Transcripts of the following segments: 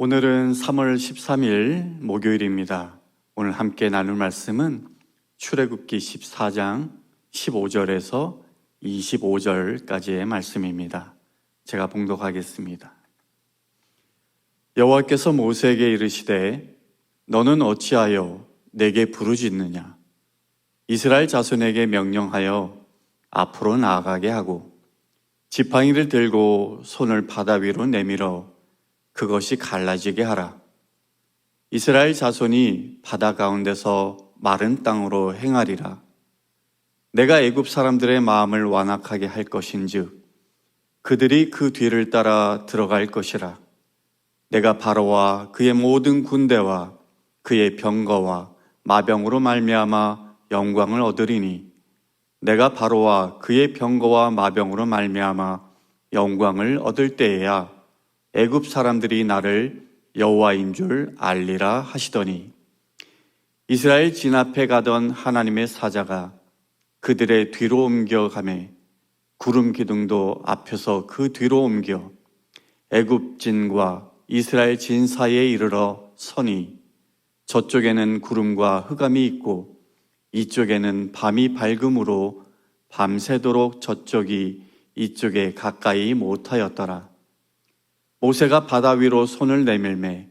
오늘은 3월 13일 목요일입니다. 오늘 함께 나눌 말씀은 출애굽기 14장 15절에서 25절까지의 말씀입니다. 제가 봉독하겠습니다. 여호와께서 모세에게 이르시되 너는 어찌하여 내게 부르짖느냐? 이스라엘 자손에게 명령하여 앞으로 나아가게 하고 지팡이를 들고 손을 바다 위로 내밀어 그것이 갈라지게 하라. 이스라엘 자손이 바다 가운데서 마른 땅으로 행하리라. 내가 애굽 사람들의 마음을 완악하게 할 것인즉 그들이 그 뒤를 따라 들어갈 것이라. 내가 바로와 그의 모든 군대와 그의 병거와 마병으로 말미암아 영광을 얻으리니 내가 바로와 그의 병거와 마병으로 말미암아 영광을 얻을 때에야 애굽 사람들이 나를 여호와인 줄 알리라 하시더니 이스라엘 진 앞에 가던 하나님의 사자가 그들의 뒤로 옮겨가매 구름 기둥도 앞에서 그 뒤로 옮겨 애굽 진과 이스라엘 진 사이에 이르러 서니 저쪽에는 구름과 흑암이 있고 이쪽에는 밤이 밝음으로 밤새도록 저쪽이 이쪽에 가까이 못하였더라. 모세가 바다 위로 손을 내밀매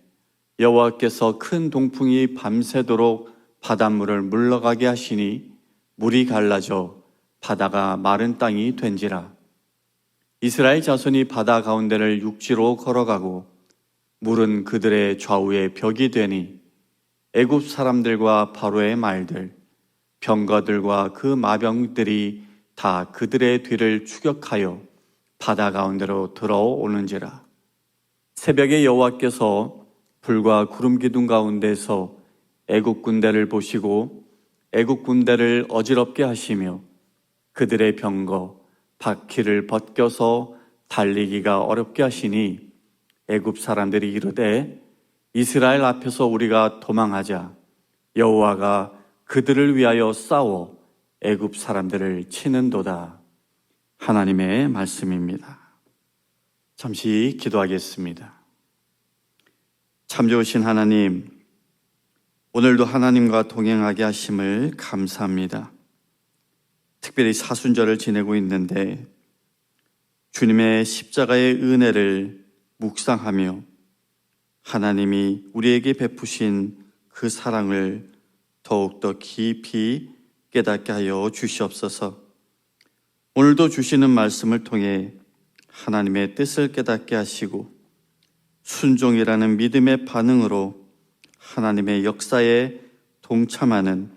여호와께서 큰 동풍이 밤새도록 바닷물을 물러가게 하시니 물이 갈라져 바다가 마른 땅이 된지라. 이스라엘 자손이 바다 가운데를 육지로 걸어가고 물은 그들의 좌우에 벽이 되니 애굽 사람들과 바로의 말들 병거들과 그 마병들이 다 그들의 뒤를 추격하여 바다 가운데로 들어오는지라. 새벽에 여호와께서 불과 구름 기둥 가운데서 애굽 군대를 보시고 애굽 군대를 어지럽게 하시며 그들의 병거 바퀴를 벗겨서 달리기가 어렵게 하시니 애굽 사람들이 이르되 이스라엘 앞에서 우리가 도망하자. 여호와가 그들을 위하여 싸워 애굽 사람들을 치는도다. 하나님의 말씀입니다. 잠시 기도하겠습니다. 참 좋으신 하나님, 오늘도 하나님과 동행하게 하심을 감사합니다. 특별히 사순절을 지내고 있는데 주님의 십자가의 은혜를 묵상하며 하나님이 우리에게 베푸신 그 사랑을 더욱더 깊이 깨닫게 하여 주시옵소서. 오늘도 주시는 말씀을 통해 하나님의 뜻을 깨닫게 하시고 순종이라는 믿음의 반응으로 하나님의 역사에 동참하는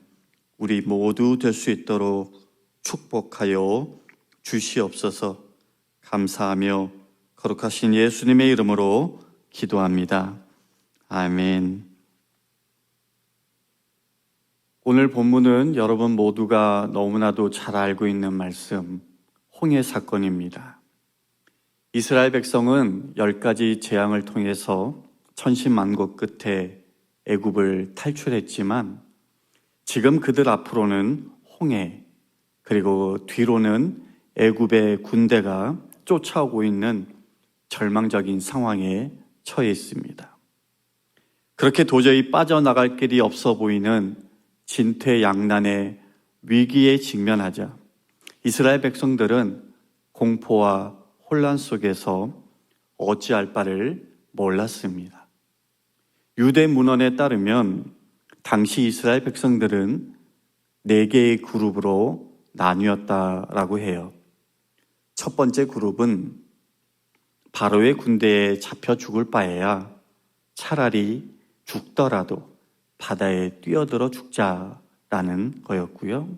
우리 모두 될 수 있도록 축복하여 주시옵소서. 감사하며 거룩하신 예수님의 이름으로 기도합니다. 아멘. 오늘 본문은 여러분 모두가 너무나도 잘 알고 있는 말씀, 홍해 사건입니다. 이스라엘 백성은 10가지 재앙을 통해서 천신만고 끝에 애굽을 탈출했지만 지금 그들 앞으로는 홍해, 그리고 뒤로는 애굽의 군대가 쫓아오고 있는 절망적인 상황에 처해 있습니다. 그렇게 도저히 빠져나갈 길이 없어 보이는 진퇴양난의 위기에 직면하자 이스라엘 백성들은 공포와 혼란 속에서 어찌할 바를 몰랐습니다. 유대 문헌에 따르면 당시 이스라엘 백성들은 4개의 그룹으로 나뉘었다라고 해요. 첫 번째 그룹은 바로의 군대에 잡혀 죽을 바에야 차라리 죽더라도 바다에 뛰어들어 죽자라는 거였고요.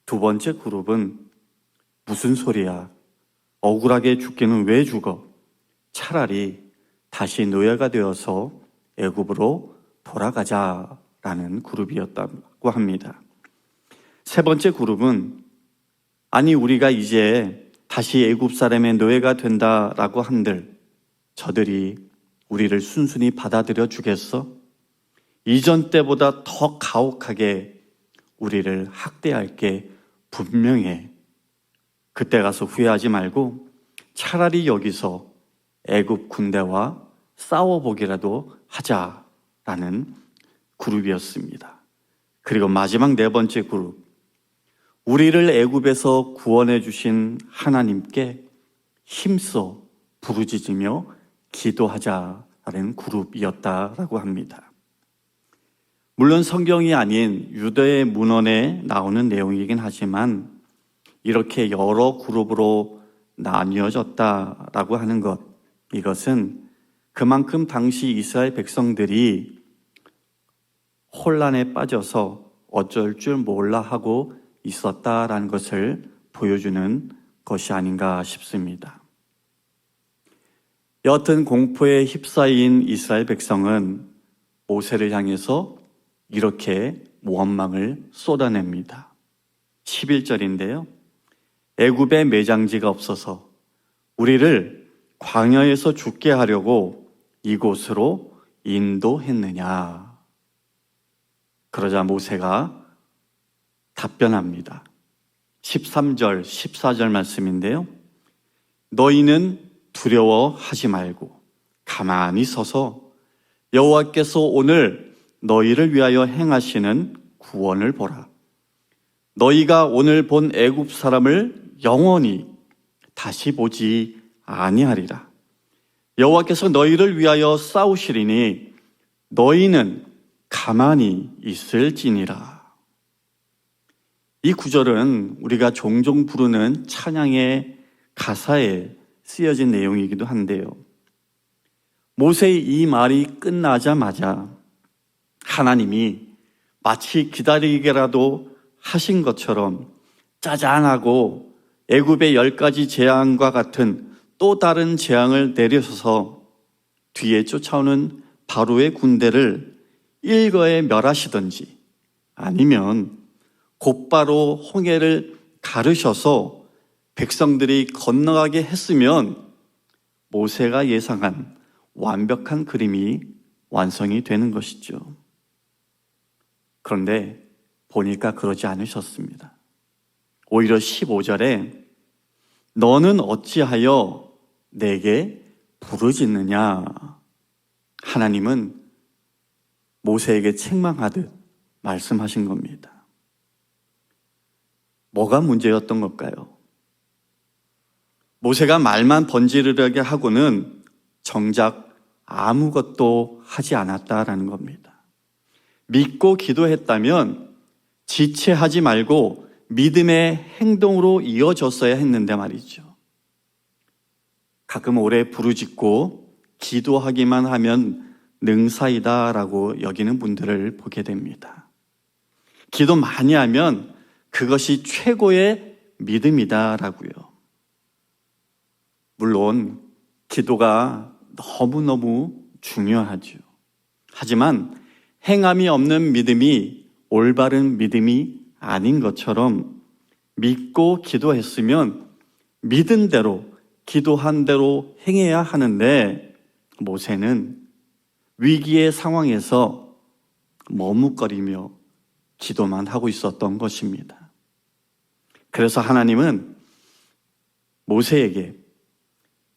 두 번째 그룹은 무슨 소리야? 억울하게 죽기는 왜 죽어? 차라리 다시 노예가 되어서 애굽으로 돌아가자라는 그룹이었다고 합니다. 세 번째 그룹은 아니 우리가 이제 다시 애굽 사람의 노예가 된다라고 한들 저들이 우리를 순순히 받아들여 주겠어? 이전 때보다 더 가혹하게 우리를 학대할 게 분명해. 그때 가서 후회하지 말고 차라리 여기서 애굽 군대와 싸워보기라도 하자라는 그룹이었습니다. 그리고 마지막 네 번째 그룹, 우리를 애굽에서 구원해 주신 하나님께 힘써 부르짖으며 기도하자라는 그룹이었다라고 합니다. 물론 성경이 아닌 유대의 문헌에 나오는 내용이긴 하지만 이렇게 여러 그룹으로 나뉘어졌다라고 하는 것, 이것은 그만큼 당시 이스라엘 백성들이 혼란에 빠져서 어쩔 줄 몰라 하고 있었다라는 것을 보여주는 것이 아닌가 싶습니다. 여하튼 공포에 휩싸인 이스라엘 백성은 모세를 향해서 이렇게 원망을 쏟아냅니다. 11절인데요. 애굽에 매장지가 없어서 우리를 광야에서 죽게 하려고 이곳으로 인도했느냐. 그러자 모세가 답변합니다. 13절, 14절 말씀인데요. 너희는 두려워하지 말고 가만히 서서 여호와께서 오늘 너희를 위하여 행하시는 구원을 보라. 너희가 오늘 본 애굽 사람을 영원히 다시 보지 아니하리라. 여호와께서 너희를 위하여 싸우시리니 너희는 가만히 있을지니라. 이 구절은 우리가 종종 부르는 찬양의 가사에 쓰여진 내용이기도 한데요. 모세의 이 말이 끝나자마자 하나님이 마치 기다리게라도 하신 것처럼 짜잔하고 애굽의 10가지 재앙과 같은 또 다른 재앙을 내려서서 뒤에 쫓아오는 바로의 군대를 일거에 멸하시든지 아니면 곧바로 홍해를 가르셔서 백성들이 건너가게 했으면 모세가 예상한 완벽한 그림이 완성이 되는 것이죠. 그런데 보니까 그러지 않으셨습니다. 오히려 15절에 너는 어찌하여 내게 부르짖느냐. 하나님은 모세에게 책망하듯 말씀하신 겁니다. 뭐가 문제였던 걸까요? 모세가 말만 번지르르하게 하고는 정작 아무것도 하지 않았다라는 겁니다. 믿고 기도했다면 지체하지 말고 믿음의 행동으로 이어졌어야 했는데 말이죠. 가끔 오래 부르짖고 기도하기만 하면 능사이다라고 여기는 분들을 보게 됩니다. 기도 많이 하면 그것이 최고의 믿음이다라고요. 물론 기도가 너무너무 중요하죠. 하지만 행함이 없는 믿음이 올바른 믿음이 아닌 것처럼 믿고 기도했으면 믿은 대로 기도한 대로 행해야 하는데 모세는 위기의 상황에서 머뭇거리며 기도만 하고 있었던 것입니다. 그래서 하나님은 모세에게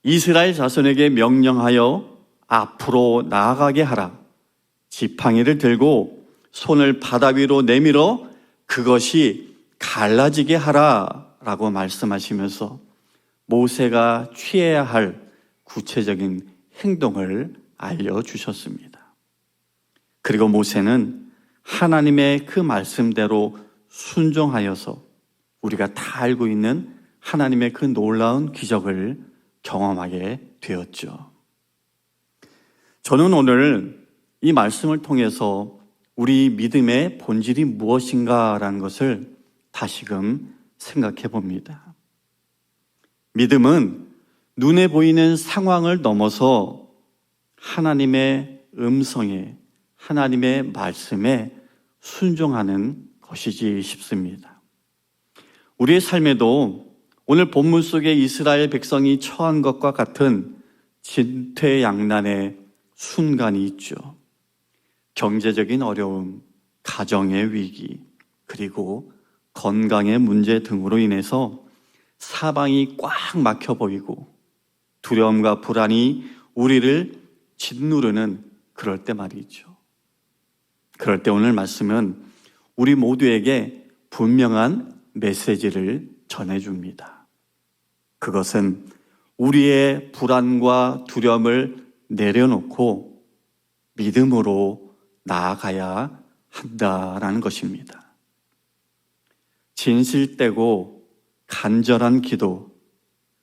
이스라엘 자손에게 명령하여 앞으로 나아가게 하라. 지팡이를 들고 손을 바다 위로 내밀어 그것이 갈라지게 하라 라고 말씀하시면서 모세가 취해야 할 구체적인 행동을 알려주셨습니다. 그리고 모세는 하나님의 그 말씀대로 순종하여서 우리가 다 알고 있는 하나님의 그 놀라운 기적을 경험하게 되었죠. 저는 오늘 이 말씀을 통해서 우리 믿음의 본질이 무엇인가라는 것을 다시금 생각해 봅니다. 믿음은 눈에 보이는 상황을 넘어서 하나님의 음성에, 하나님의 말씀에 순종하는 것이지 싶습니다. 우리의 삶에도 오늘 본문 속에 이스라엘 백성이 처한 것과 같은 진퇴양난의 순간이 있죠. 경제적인 어려움, 가정의 위기, 그리고 건강의 문제 등으로 인해서 사방이 꽉 막혀 보이고 두려움과 불안이 우리를 짓누르는 그럴 때 말이죠. 그럴 때 오늘 말씀은 우리 모두에게 분명한 메시지를 전해줍니다. 그것은 우리의 불안과 두려움을 내려놓고 믿음으로 나아가야 한다라는 것입니다. 진실되고 간절한 기도,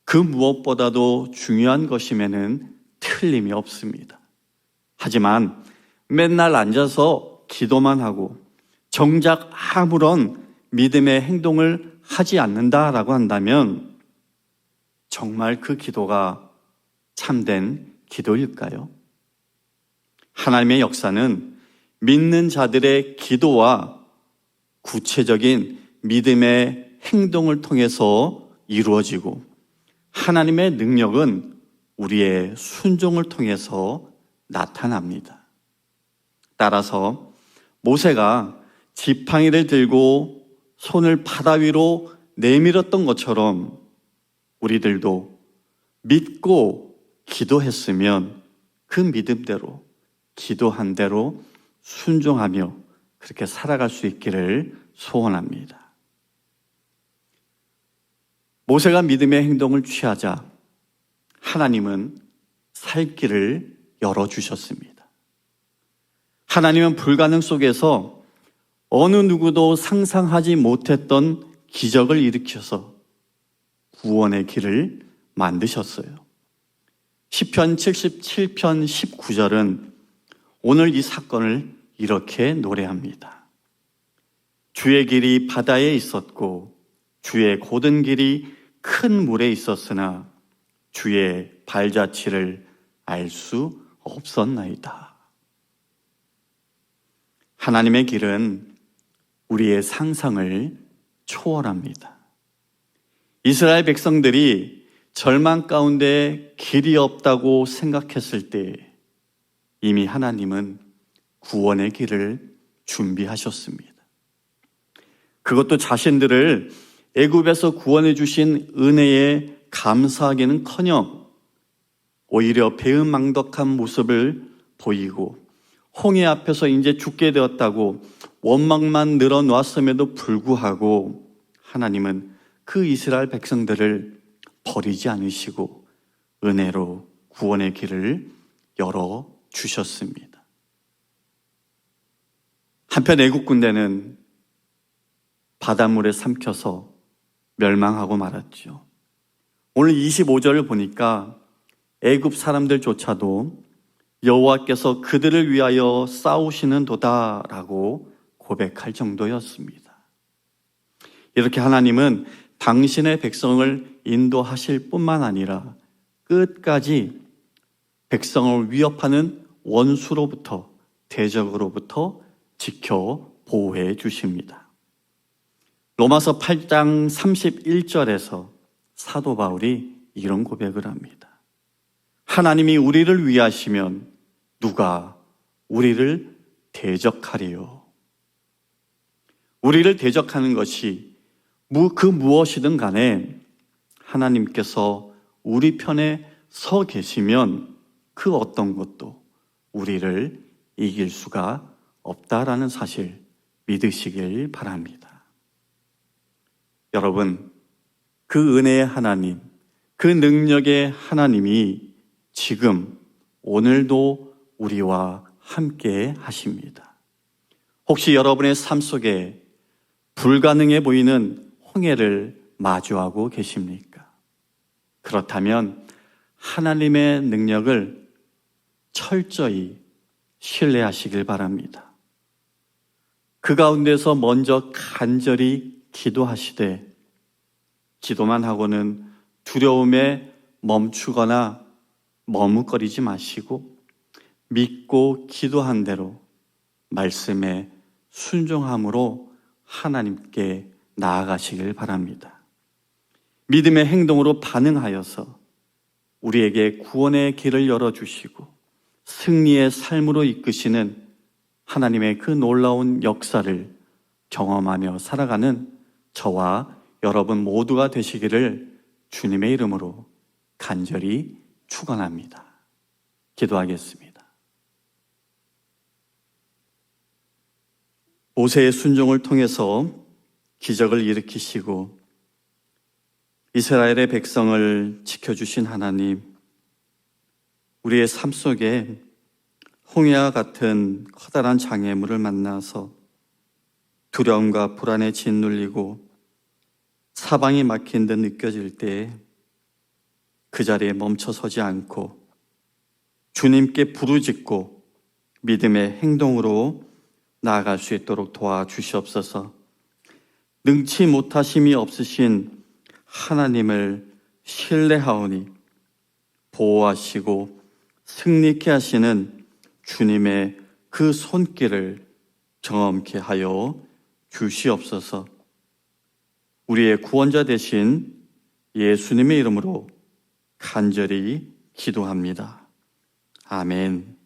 그 무엇보다도 중요한 것임에는 틀림이 없습니다. 하지만 맨날 앉아서 기도만 하고 정작 아무런 믿음의 행동을 하지 않는다라고 한다면 정말 그 기도가 참된 기도일까요? 하나님의 역사는 믿는 자들의 기도와 구체적인 믿음의 행동을 통해서 이루어지고 하나님의 능력은 우리의 순종을 통해서 나타납니다. 따라서 모세가 지팡이를 들고 손을 바다 위로 내밀었던 것처럼 우리들도 믿고 기도했으면 그 믿음대로 기도한 대로 순종하며 그렇게 살아갈 수 있기를 소원합니다. 모세가 믿음의 행동을 취하자 하나님은 살 길을 열어주셨습니다. 하나님은 불가능 속에서 어느 누구도 상상하지 못했던 기적을 일으켜서 구원의 길을 만드셨어요. 시편 77편 19절은 오늘 이 사건을 이렇게 노래합니다. 주의 길이 바다에 있었고 주의 곧은 길이 큰 물에 있었으나 주의 발자취를 알 수 없었나이다. 하나님의 길은 우리의 상상을 초월합니다. 이스라엘 백성들이 절망 가운데 길이 없다고 생각했을 때 이미 하나님은 구원의 길을 준비하셨습니다. 그것도 자신들을 애굽에서 구원해 주신 은혜에 감사하기는커녕 오히려 배은망덕한 모습을 보이고 홍해 앞에서 이제 죽게 되었다고 원망만 늘어놓았음에도 불구하고 하나님은 그 이스라엘 백성들을 버리지 않으시고 은혜로 구원의 길을 열어주셨습니다. 한편 애국 군대는 바닷물에 삼켜서 멸망하고 말았죠. 오늘 25절을 보니까 애굽 사람들조차도 여호와께서 그들을 위하여 싸우시는도다라고 고백할 정도였습니다. 이렇게 하나님은 당신의 백성을 인도하실 뿐만 아니라 끝까지 백성을 위협하는 원수로부터 대적으로부터 지켜 보호해 주십니다. 로마서 8장 31절에서 사도 바울이 이런 고백을 합니다. 하나님이 우리를 위하시면 누가 우리를 대적하리요? 우리를 대적하는 것이 그 무엇이든 간에 하나님께서 우리 편에 서 계시면 그 어떤 것도 우리를 이길 수가 없다라는 사실 믿으시길 바랍니다. 여러분, 그 은혜의 하나님, 그 능력의 하나님이 지금 오늘도 우리와 함께 하십니다. 혹시 여러분의 삶 속에 불가능해 보이는 홍해를 마주하고 계십니까? 그렇다면 하나님의 능력을 철저히 신뢰하시길 바랍니다. 그 가운데서 먼저 간절히 기도하시되 기도만 하고는 두려움에 멈추거나 머뭇거리지 마시고 믿고 기도한 대로 말씀에 순종함으로 하나님께 나아가시길 바랍니다. 믿음의 행동으로 반응하여서 우리에게 구원의 길을 열어주시고 승리의 삶으로 이끄시는 하나님의 그 놀라운 역사를 경험하며 살아가는 저와 여러분 모두가 되시기를 주님의 이름으로 간절히 축원합니다. 기도하겠습니다. 모세의 순종을 통해서 기적을 일으키시고 이스라엘의 백성을 지켜주신 하나님, 우리의 삶 속에 홍해와 같은 커다란 장애물을 만나서 두려움과 불안에 짓눌리고 사방이 막힌 듯 느껴질 때 그 자리에 멈춰서지 않고 주님께 부르짖고 믿음의 행동으로 나아갈 수 있도록 도와주시옵소서. 능치 못하심이 없으신 하나님을 신뢰하오니 보호하시고 승리케 하시는 주님의 그 손길을 경험케 하여 주시옵소서. 우리의 구원자 되신 예수님의 이름으로 간절히 기도합니다. 아멘.